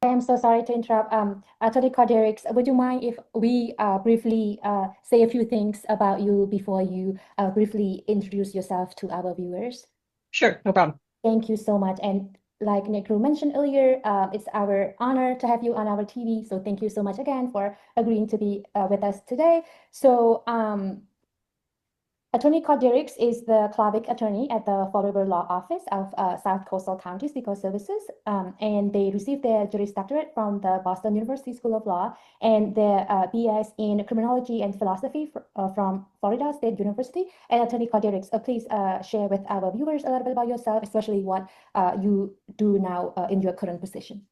am so sorry to interrupt. Attorney Corderics, would you mind if we briefly say a few things about you before you briefly introduce yourself to our viewers? Sure, no problem. Thank you so much. And like Nekru mentioned earlier, it's our honor to have you on our TV. So thank you so much again for agreeing to be with us today. So Attorney Corderics is the Clavic attorney at the Fall River Law Office of South Coastal Counties Legal Services, and they received their Juris Doctorate from the Boston University School of Law and their BS in Criminology and Philosophy from Florida State University. And Attorney Corderics, please share with our viewers a little bit about yourself, especially what you do now in your current position.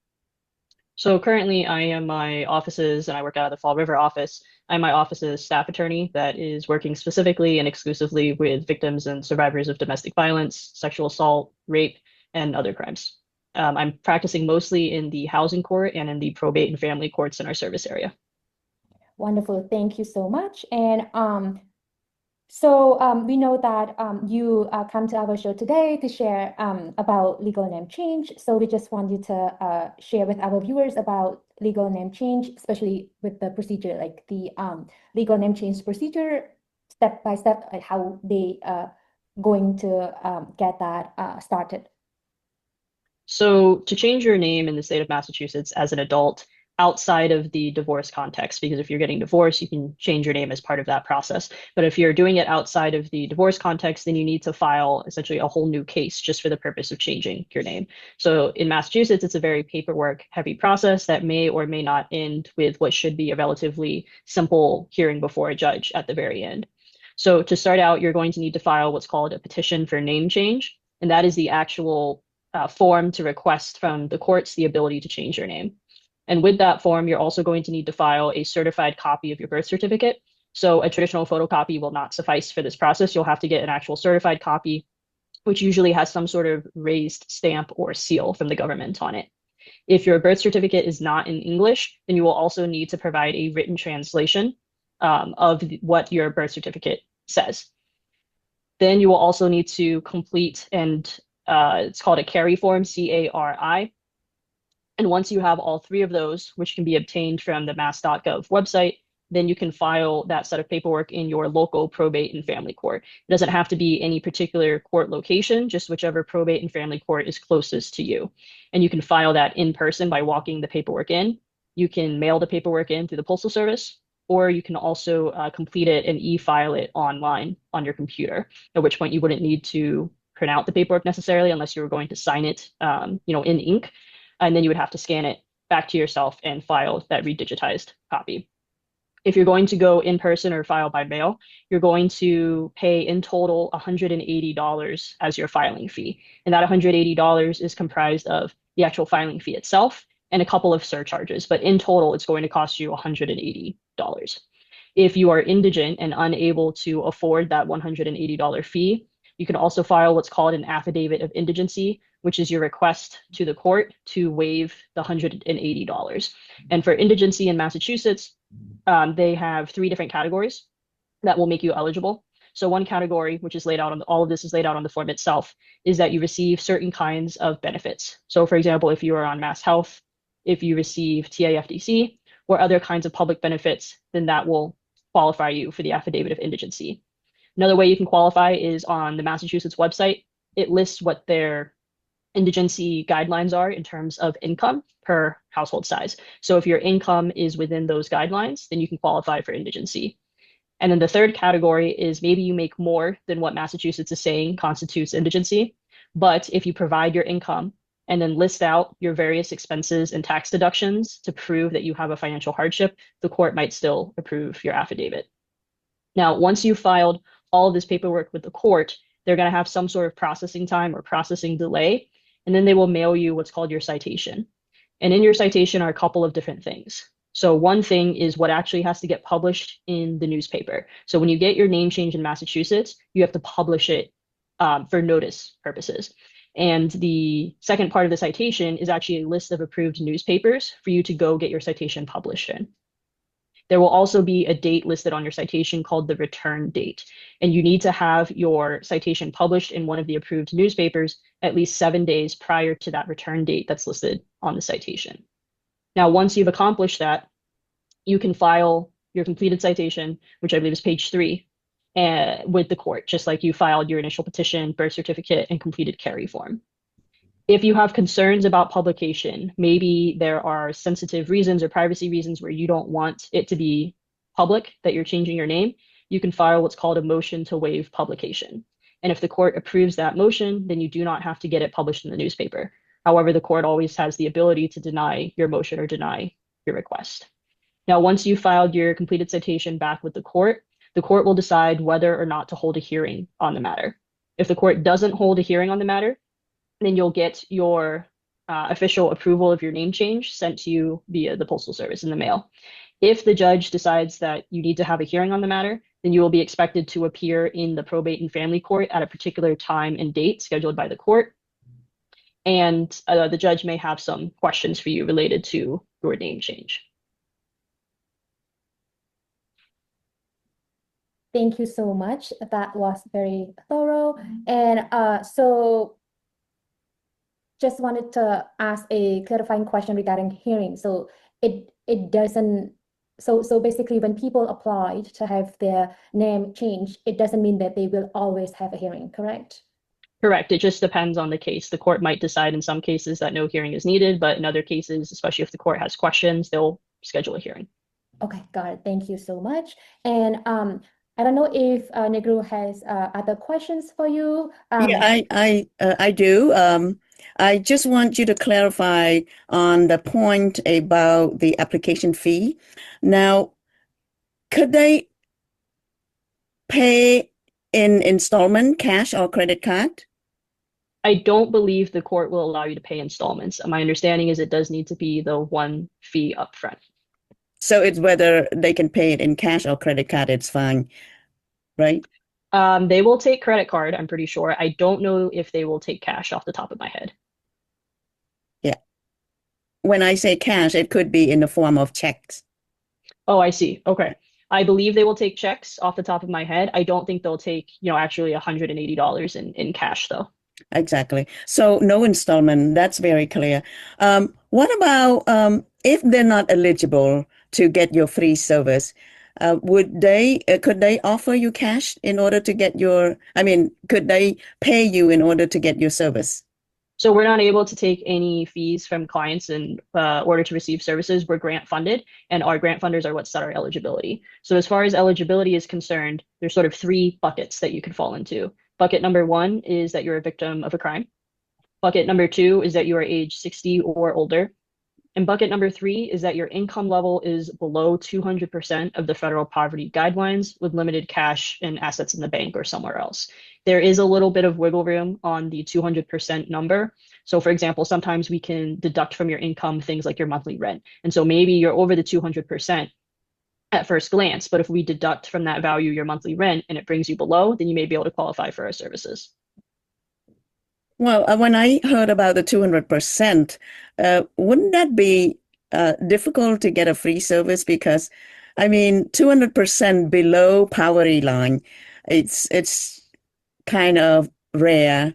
So currently I am my offices and I work out of the Fall River office. I'm my office's staff attorney that is working specifically and exclusively with victims and survivors of domestic violence, sexual assault, rape, and other crimes. I'm practicing mostly in the housing court and in the probate and family courts in our service area. Wonderful. Thank you so much. And we know that you come to our show today to share about legal name change. So we just want you to share with our viewers about legal name change, especially with the procedure, like the legal name change procedure, step by step, like how they going to get that started. So to change your name in the state of Massachusetts as an adult outside of the divorce context, because if you're getting divorced, you can change your name as part of that process. But if you're doing it outside of the divorce context, then you need to file essentially a whole new case just for the purpose of changing your name. So in Massachusetts, it's a very paperwork heavy process that may or may not end with what should be a relatively simple hearing before a judge at the very end. So to start out, you're going to need to file what's called a petition for name change. And that is the actual form to request from the courts the ability to change your name. And with that form, you're also going to need to file a certified copy of your birth certificate. So a traditional photocopy will not suffice for this process. You'll have to get an actual certified copy, which usually has some sort of raised stamp or seal from the government on it. If your birth certificate is not in English, then you will also need to provide a written translation of what your birth certificate says. Then you will also need to complete and it's called a CARI form, C-A-R-I. And once you have all three of those, which can be obtained from the mass.gov website, then you can file that set of paperwork in your local probate and family court. It doesn't have to be any particular court location, just whichever probate and family court is closest to you. And you can file that in person by walking the paperwork in. You can mail the paperwork in through the Postal Service, or you can also complete it and e-file it online on your computer, at which point you wouldn't need to print out the paperwork necessarily unless you were going to sign it, in ink, and then you would have to scan it back to yourself and file that redigitized copy. If you're going to go in person or file by mail, you're going to pay in total $180 as your filing fee. And that $180 is comprised of the actual filing fee itself and a couple of surcharges. But in total, it's going to cost you $180. If you are indigent and unable to afford that $180 fee, you can also file what's called an affidavit of indigency, which is your request to the court to waive the $180. And for indigency in Massachusetts, they have three different categories that will make you eligible. So one category, which is laid out on all of this is laid out on the form itself, is that you receive certain kinds of benefits. So for example, if you are on Mass Health, if you receive TAFDC or other kinds of public benefits, then that will qualify you for the affidavit of indigency. Another way you can qualify is on the Massachusetts website. It lists what their indigency guidelines are in terms of income per household size. So if your income is within those guidelines, then you can qualify for indigency. And then the third category is maybe you make more than what Massachusetts is saying constitutes indigency. But if you provide your income and then list out your various expenses and tax deductions to prove that you have a financial hardship, the court might still approve your affidavit. Now, once you've filed all of this paperwork with the court, they're going to have some sort of processing time or processing delay, and then they will mail you what's called your citation. And in your citation are a couple of different things. So one thing is what actually has to get published in the newspaper. So when you get your name change in Massachusetts, you have to publish it for notice purposes. And the second part of the citation is actually a list of approved newspapers for you to go get your citation published in. There will also be a date listed on your citation called the return date. And you need to have your citation published in one of the approved newspapers at least 7 days prior to that return date that's listed on the citation. Now, once you've accomplished that, you can file your completed citation, which I believe is page 3, with the court, just like you filed your initial petition, birth certificate, and completed carry form. If you have concerns about publication, maybe there are sensitive reasons or privacy reasons where you don't want it to be public that you're changing your name, you can file what's called a motion to waive publication. And if the court approves that motion, then you do not have to get it published in the newspaper. However, the court always has the ability to deny your motion or deny your request. Now, once you filed your completed citation back with the court will decide whether or not to hold a hearing on the matter. If the court doesn't hold a hearing on the matter, then you'll get your official approval of your name change sent to you via the Postal Service in the mail. If the judge decides that you need to have a hearing on the matter, then you will be expected to appear in the probate and family court at a particular time and date scheduled by the court. And the judge may have some questions for you related to your name change. Thank you so much. That was very thorough. And so just wanted to ask a clarifying question regarding hearing. So it doesn't, so basically when people applied to have their name changed, it doesn't mean that they will always have a hearing, correct? Correct. It just depends on the case. The court might decide in some cases that no hearing is needed, but in other cases, especially if the court has questions, they'll schedule a hearing. Okay, got it. Thank you so much. And I don't know if Negru has other questions for you. Yeah, I do. I just want you to clarify on the point about the application fee. Now, could they pay in installment, cash or credit card? I don't believe the court will allow you to pay installments. My understanding is it does need to be the one fee upfront. So it's whether they can pay it in cash or credit card, it's fine, right? They will take credit card, I'm pretty sure. I don't know if they will take cash off the top of my head. Yeah. When I say cash, it could be in the form of checks. Oh, I see. Okay. I believe they will take checks off the top of my head. I don't think they'll take, actually $180 in cash though. Exactly. So no installment, that's very clear. What about if they're not eligible to get your free service? Could they offer you cash in order to get could they pay you in order to get your service? So we're not able to take any fees from clients in order to receive services. We're grant funded, and our grant funders are what set our eligibility. So as far as eligibility is concerned, there's sort of 3 buckets that you could fall into. Bucket number 1 is that you're a victim of a crime. Bucket number 2 is that you are age 60 or older. And bucket number 3 is that your income level is below 200% of the federal poverty guidelines with limited cash and assets in the bank or somewhere else. There is a little bit of wiggle room on the 200% number. So for example, sometimes we can deduct from your income things like your monthly rent. And so maybe you're over the 200% at first glance, but if we deduct from that value your monthly rent and it brings you below, then you may be able to qualify for our services. Well, when I heard about the 200%, wouldn't that be difficult to get a free service? Because, 200% below poverty line, it's kind of rare,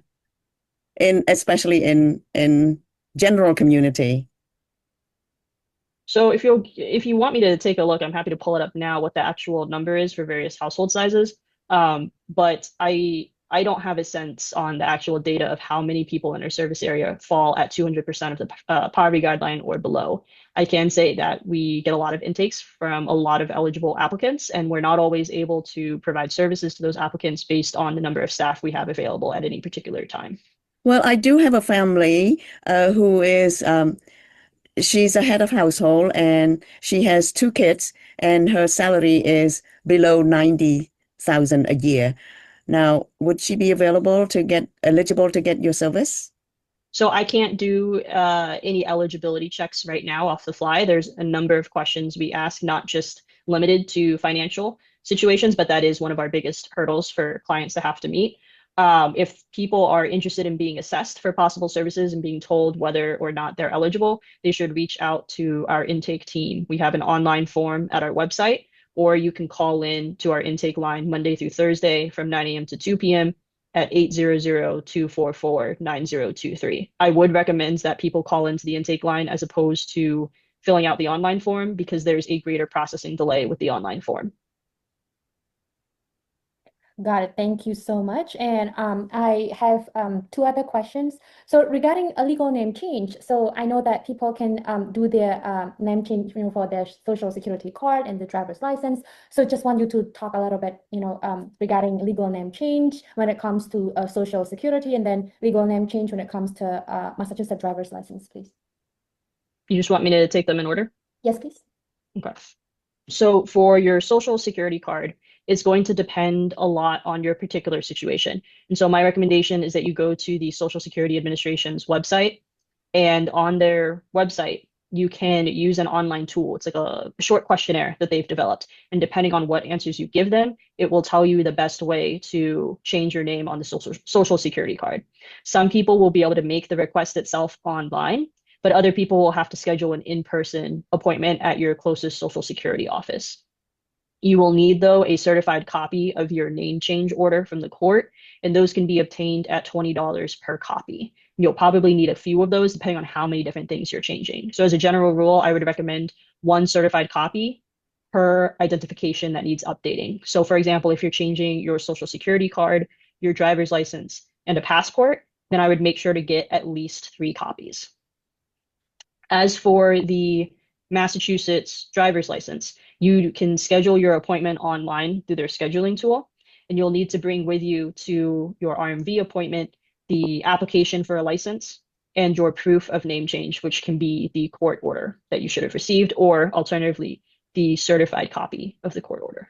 especially in general community. So if you want me to take a look, I'm happy to pull it up now what the actual number is for various household sizes. But I don't have a sense on the actual data of how many people in our service area fall at 200% of the poverty guideline or below. I can say that we get a lot of intakes from a lot of eligible applicants, and we're not always able to provide services to those applicants based on the number of staff we have available at any particular time. Well, I do have a family who is, she's a head of household and she has 2 kids and her salary is below 90,000 a year. Now, would she be eligible to get your service? So I can't do any eligibility checks right now off the fly. There's a number of questions we ask, not just limited to financial situations, but that is one of our biggest hurdles for clients to have to meet. If people are interested in being assessed for possible services and being told whether or not they're eligible, they should reach out to our intake team. We have an online form at our website, or you can call in to our intake line Monday through Thursday from 9 a.m. to 2 p.m. at 800-244-9023. I would recommend that people call into the intake line as opposed to filling out the online form because there's a greater processing delay with the online form. Got it. Thank you so much. And I have two other questions. So regarding a legal name change, so I know that people can do their name change, for their social security card and the driver's license. So just want you to talk a little bit, regarding legal name change when it comes to social security, and then legal name change when it comes to Massachusetts driver's license, please. You just want me to take them in order? Yes, please. Okay. So for your social security card, it's going to depend a lot on your particular situation. And so my recommendation is that you go to the Social Security Administration's website, and on their website, you can use an online tool. It's like a short questionnaire that they've developed. And depending on what answers you give them, it will tell you the best way to change your name on the social security card. Some people will be able to make the request itself online, but other people will have to schedule an in-person appointment at your closest Social Security office. You will need, though, a certified copy of your name change order from the court, and those can be obtained at $20 per copy. You'll probably need a few of those depending on how many different things you're changing. So as a general rule, I would recommend one certified copy per identification that needs updating. So for example, if you're changing your social security card, your driver's license, and a passport, then I would make sure to get at least 3 copies. As for the Massachusetts driver's license, you can schedule your appointment online through their scheduling tool, and you'll need to bring with you to your RMV appointment the application for a license and your proof of name change, which can be the court order that you should have received, or alternatively, the certified copy of the court order.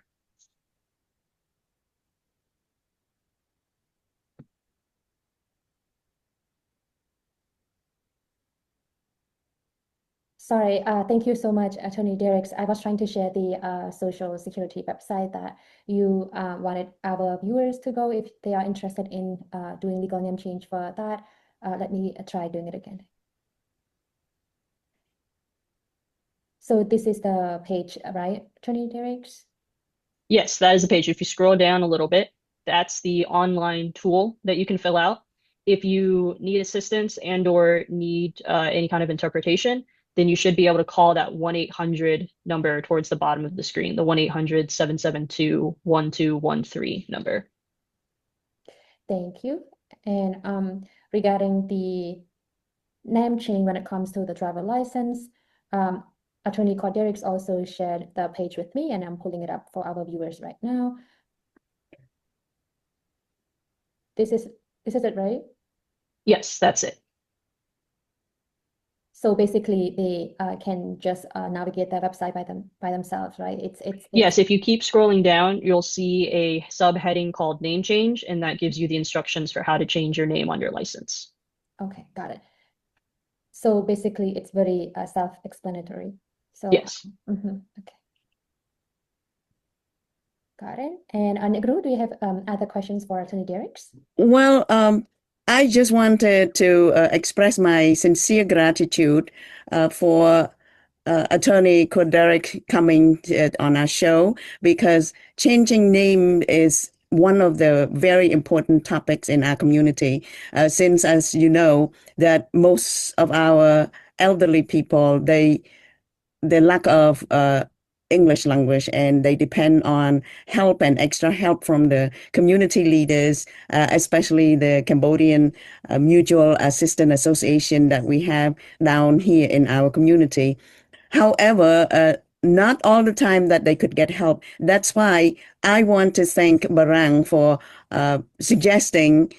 Sorry, thank you so much, Attorney Derricks. I was trying to share the Social Security website that you wanted our viewers to go if they are interested in doing legal name change for that. Let me try doing it again. So this is the page, right, Attorney Derricks? Yes, that is the page. If you scroll down a little bit, that's the online tool that you can fill out. If you need assistance and or need any kind of interpretation, then you should be able to call that 1-800 number towards the bottom of the screen, the 1-800-772-1213 number. Thank you. And regarding the name change when it comes to the driver license, Attorney Derricks also shared the page with me, and I'm pulling it up for our viewers right now. This is it, right? Yes, that's it. So basically, they can just navigate the website by themselves, right? Yes, if you keep scrolling down, you'll see a subheading called name change, and that gives you the instructions for how to change your name on your license. Okay, got it. So basically, it's very self-explanatory. So yes. Okay. Got it. And Negru, do you have other questions for Attorney Derricks? Well, I just wanted to express my sincere gratitude for Attorney Derrick coming on our show, because changing name is one of the very important topics in our community, since, as you know, that most of our elderly people, they lack of English language, and they depend on help and extra help from the community leaders, especially the Cambodian Mutual Assistance Association that we have down here in our community. However, not all the time that they could get help. That's why I want to thank Barang for suggesting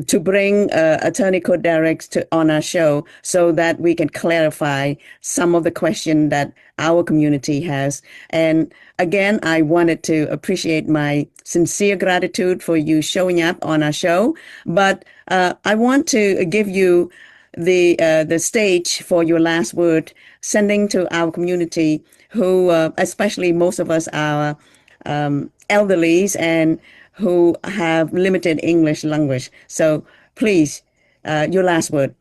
to bring Attorney Derrick on our show so that we can clarify some of the questions that our community has. And again, I wanted to appreciate my sincere gratitude for you showing up on our show. But I want to give you the stage for your last word, sending to our community who, especially most of us are elderlies and who have limited English language. So please, your last word.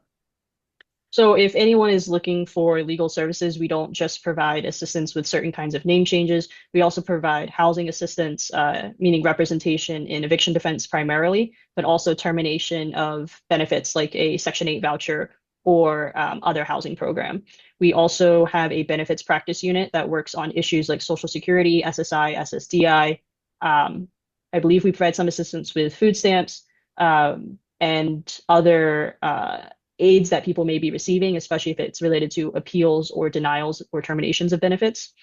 So if anyone is looking for legal services, we don't just provide assistance with certain kinds of name changes. We also provide housing assistance, meaning representation in eviction defense primarily, but also termination of benefits like a Section 8 voucher or other housing program. We also have a benefits practice unit that works on issues like Social Security, SSI, SSDI. I believe we provide some assistance with food stamps and other aids that people may be receiving, especially if it's related to appeals or denials or terminations of benefits.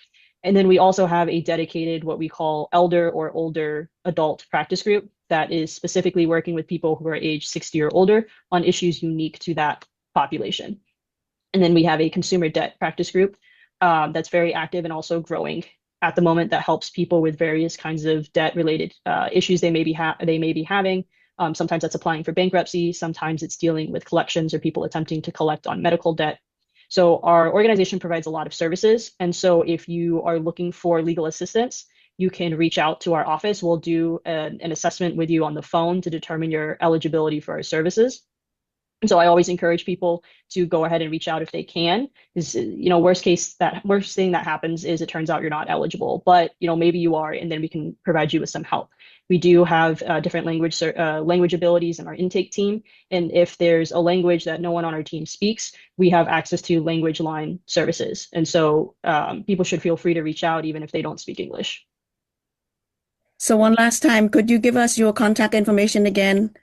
And then we also have a dedicated, what we call elder or older adult practice group that is specifically working with people who are age 60 or older on issues unique to that population. And then we have a consumer debt practice group that's very active and also growing at the moment that helps people with various kinds of debt related issues they may be having. Sometimes that's applying for bankruptcy. Sometimes it's dealing with collections or people attempting to collect on medical debt. So our organization provides a lot of services. And so if you are looking for legal assistance, you can reach out to our office. We'll do an assessment with you on the phone to determine your eligibility for our services. And so I always encourage people to go ahead and reach out if they can. Is, worst thing that happens is it turns out you're not eligible, but maybe you are, and then we can provide you with some help. We do have different language abilities in our intake team, and if there's a language that no one on our team speaks, we have access to language line services. And so people should feel free to reach out even if they don't speak English. So one last time, could you give us your contact information again?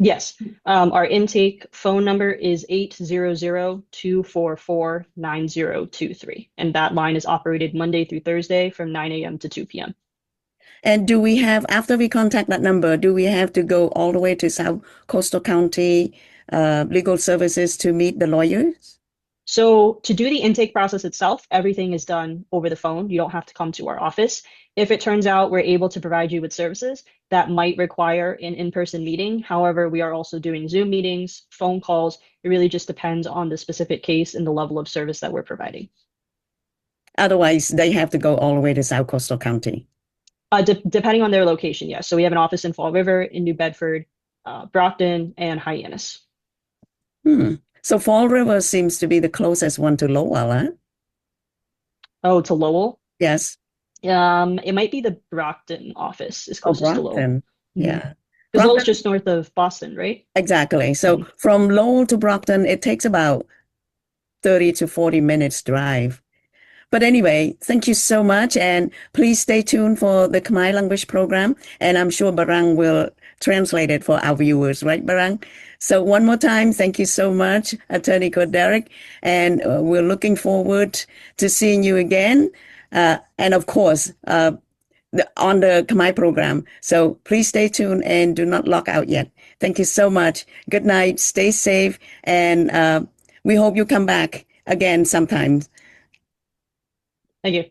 Yes, our intake phone number is 800-244-9023, and that line is operated Monday through Thursday from 9 a.m. to 2 p.m. And after we contact that number, do we have to go all the way to South Coastal County Legal Services to meet the lawyers? So to do the intake process itself, everything is done over the phone. You don't have to come to our office. If it turns out we're able to provide you with services, that might require an in-person meeting. However, we are also doing Zoom meetings, phone calls. It really just depends on the specific case and the level of service that we're providing. Otherwise, they have to go all the way to South Coastal County. Depending on their location, yes. So we have an office in Fall River, in New Bedford, Brockton, and Hyannis. So Fall River seems to be the closest one to Lowell, huh? Oh, to Lowell? Yes. It might be the Brockton office is closest to Lowell. Brockton. Yeah. Because Lowell's just north of Boston, right? Exactly. So from Lowell to Brockton, it takes about 30 to 40 minutes drive. But anyway, thank you so much. And please stay tuned for the Khmer language program. And I'm sure Barang will translate it for our viewers, right, Barang? So one more time, thank you so much, Attorney Koderick. And we're looking forward to seeing you again. And of course, on the Khmer program. So please stay tuned and do not log out yet. Thank you so much. Good night. Stay safe. And we hope you come back again sometime. Thank you.